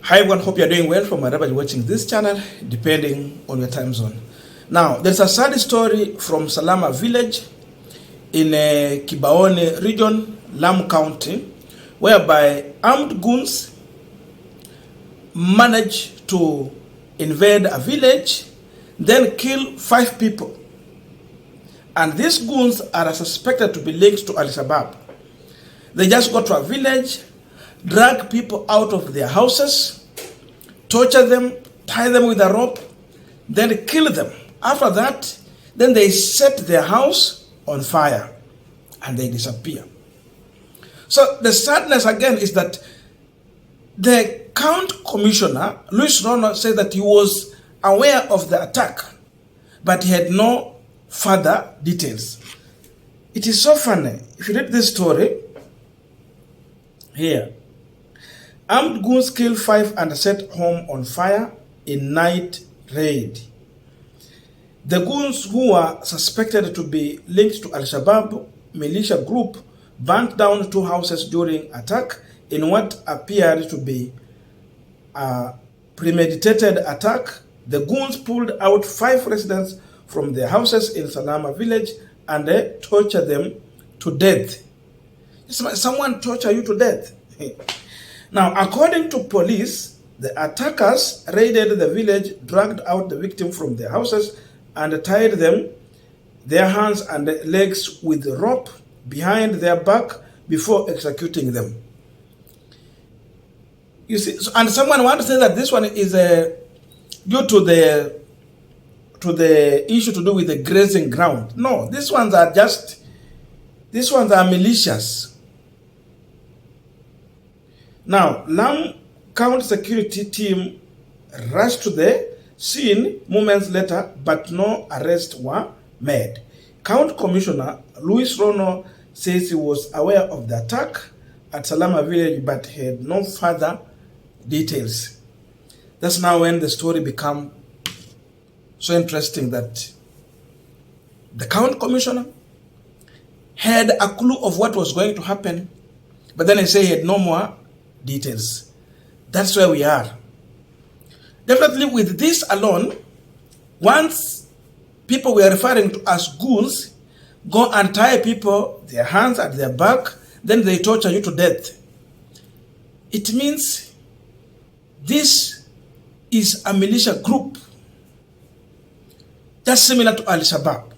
Hi everyone, hope you're doing well from wherever you're watching this channel, depending on your time zone. Now, there's a sad story from Salama village in Kibaone region, Lamu County, whereby armed goons managed to invade a village, then kill 5 people. And these goons are suspected to be linked to Al-Shabaab. They just go to a village, drag people out of their houses, torture them, tie them with a rope, then kill them. After that, then they set their house on fire and they disappear. So the sadness again is that the county commissioner, Luis Rono, said that he was aware of the attack, but he had no further details. It is so funny. If you read this story here, armed goons kill 5 and set home on fire in night raid. The goons, who were suspected to be linked to Al-Shabaab militia group, burnt down 2 houses during attack in what appeared to be a premeditated attack. The goons pulled out 5 residents from their houses in Salama village and they tortured them to death. Someone torture you to death. Now, according to police, the attackers raided the village, dragged out the victim from their houses, and tied them, their hands and legs with rope behind their back before executing them. You see, and someone wants to say that this one is due to the issue to do with the grazing ground. No, these ones are militias. Now, Lamu County security team rushed to the scene moments later, but no arrests were made. County Commissioner Luis Rono says he was aware of the attack at Salama village, but had no further details. That's now when the story became so interesting, that the county commissioner had a clue of what was going to happen, but then he said he had no more details. That's where we are. Definitely with this alone, once people were referring to as goons, go and tie people, their hands at their back, then they torture you to death. It means this is a militia group that's similar to Al-Shabaab.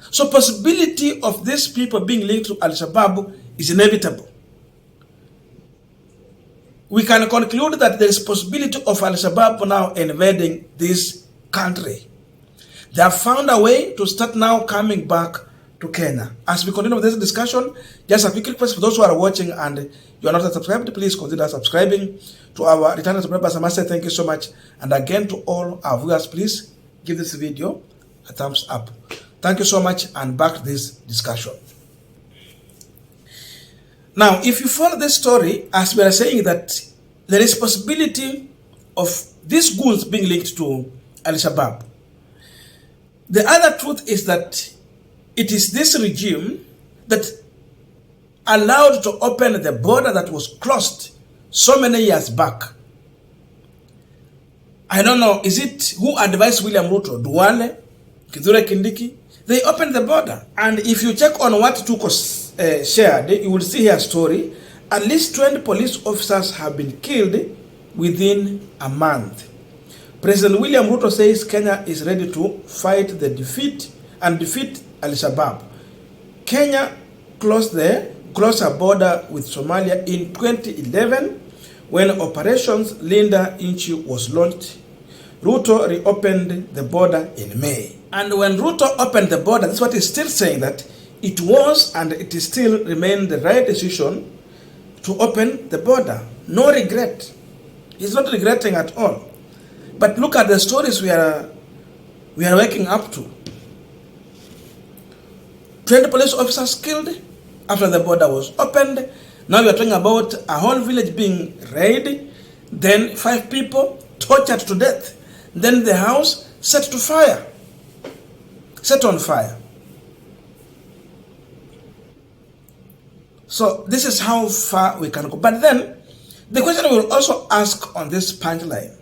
So possibility of these people being linked to Al-Shabaab is inevitable. We can conclude that there is possibility of Al-Shabaab now invading this country. They have found a way to start now coming back to Kenya. As we continue with this discussion, just a quick request for those who are watching and you are not subscribed, please consider subscribing. To our returning subscribers, I must say thank you so much. And again, to all our viewers, please give this video a thumbs up. Thank you so much, and back to this discussion. Now, if you follow this story, as we are saying that there is possibility of these goons being linked to Al-Shabaab. The other truth is that it is this regime that allowed to open the border that was closed so many years back. I don't know, is it who advised William Ruto Duale Kindiki? They opened the border. And if you check on what Tukos shared, you will see her story. At least 20 police officers have been killed within a month. President William Ruto says Kenya is ready to fight the defeat Al-Shabaab. Kenya closed her border with Somalia in 2011 when Operations Linda Inchi was launched. Ruto reopened the border in May. And when Ruto opened the border, that's what he's still saying, that it was and it is still remained the right decision to open the border. No regret. He's not regretting at all. But look at the stories we are waking up to. 20 police officers killed after the border was opened. Now we are talking about a whole village being raided. Then 5 people tortured to death. Then the house set on fire. So this is how far we can go. But then The question I will also ask on this punchline,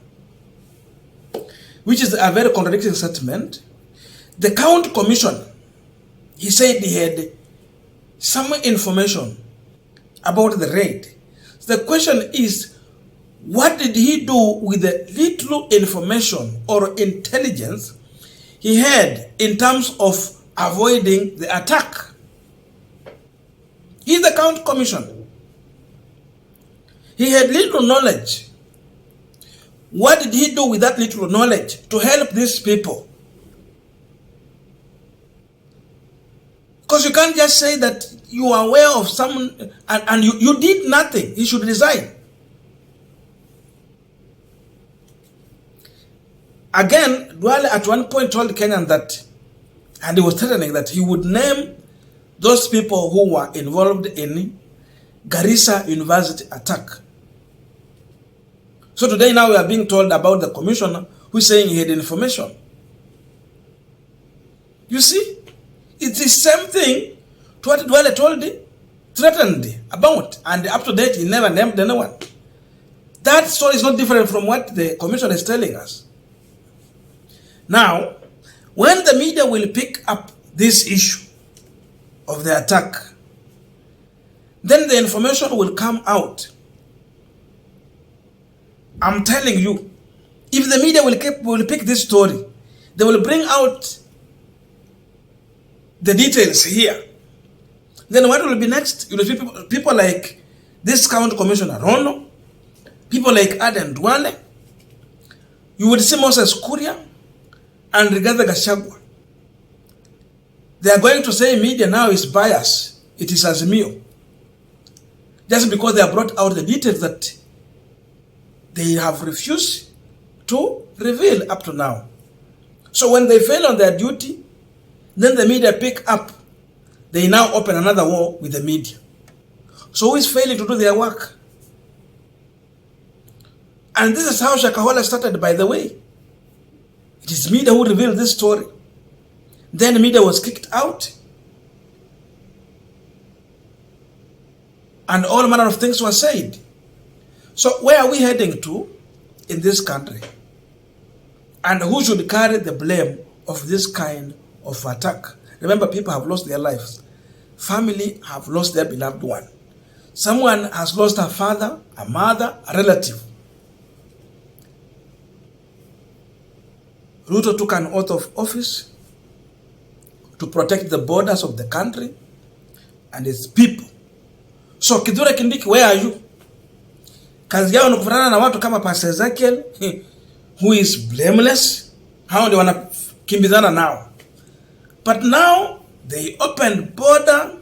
which is a very contradicting statement, the County Commission, he said he had some information about the raid. So the question is, what did he do with the little information or intelligence he had in terms of avoiding the attack? He's the County Commission. He had little knowledge. What did he do with that little knowledge to help these people? Because you can't just say that you are aware of someone and you did nothing. He should resign. Again, Duale at one point told Kenyan that, and he was threatening that he would name those people who were involved in Garissa University attack. So today now we are being told about the commissioner who is saying he had information. You see, it's the same thing to what Duale told him, threatened about, and up to date he never named anyone. That story is not different from what the commission is telling us. Now, when the media will pick up this issue of the attack, then the information will come out. I'm telling you, if the media will pick this story, they will bring out the details here. Then what will be next? You know, people like this County Commissioner Rono, people like Aden Duale, you would see Moses Kuria and Rigathi Gachagua. They are going to say media now is biased. It is Azimio. Just because they have brought out the details that they have refused to reveal up to now. So when they fail on their duty, then the media pick up. They now open another war with the media. So who is failing to do their work? And this is how Shakahola started, by the way. It is media who revealed this story. Then media was kicked out. And all manner of things were said. So where are we heading to in this country? And who should carry the blame of this kind of attack? Remember, people have lost their lives. Family have lost their beloved one. Someone has lost a father, a mother, a relative. Ruto took an oath of office to protect the borders of the country and its people. So Kithure Kindiki, where are you? Kazi yao ni kufanana na watu kama Pastor Ezekiel, who is blameless. Hao ndio wanakimbizana nao. But now they opened border,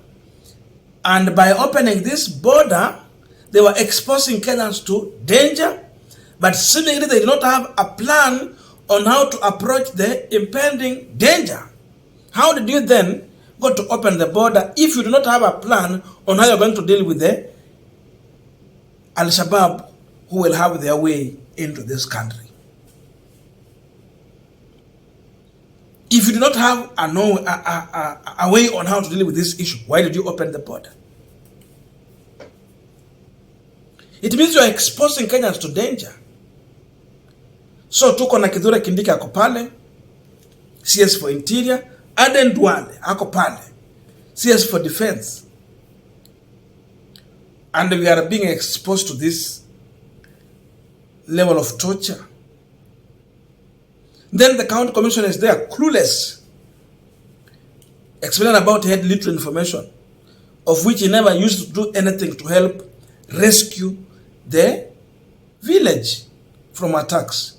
and by opening this border, they were exposing Kenyans to danger, but seemingly they did not have a plan on how to approach the impending danger. How did you then go to open the border if you do not have a plan on how you're going to deal with the Al-Shabaab who will have their way into this country? If you do not have a way on how to deal with this issue, why did you open the border? It means you are exposing Kenyans to danger. So tuko na Kithure Kindiki ako pale, CS for Interior, Aden Duale ako pale, CS for Defense. And we are being exposed to this level of torture. Then the County Commissioner is there, clueless, explaining about he had little information, of which he never used to do anything to help rescue the village from attacks.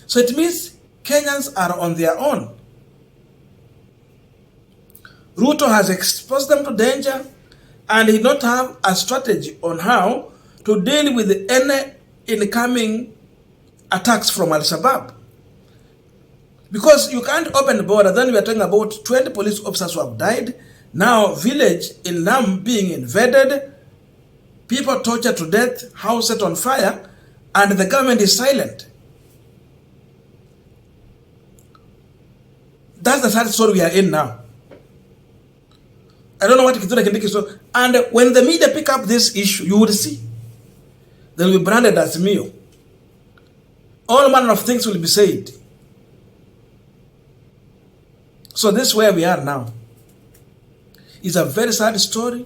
So it means Kenyans are on their own. Ruto has exposed them to danger, and he did not have a strategy on how to deal with any incoming attacks from Al-Shabaab. Because you can't open the border, then we are talking about 20 police officers who have died, now village in Lamu being invaded, people tortured to death, house set on fire, and the government is silent. That's the sad story we are in now. I don't know what Kithure Kindiki is. And when the media pick up this issue, you would see They'll be branded as Mio. All manner of things will be said. So this is where we are now. It's a very sad story.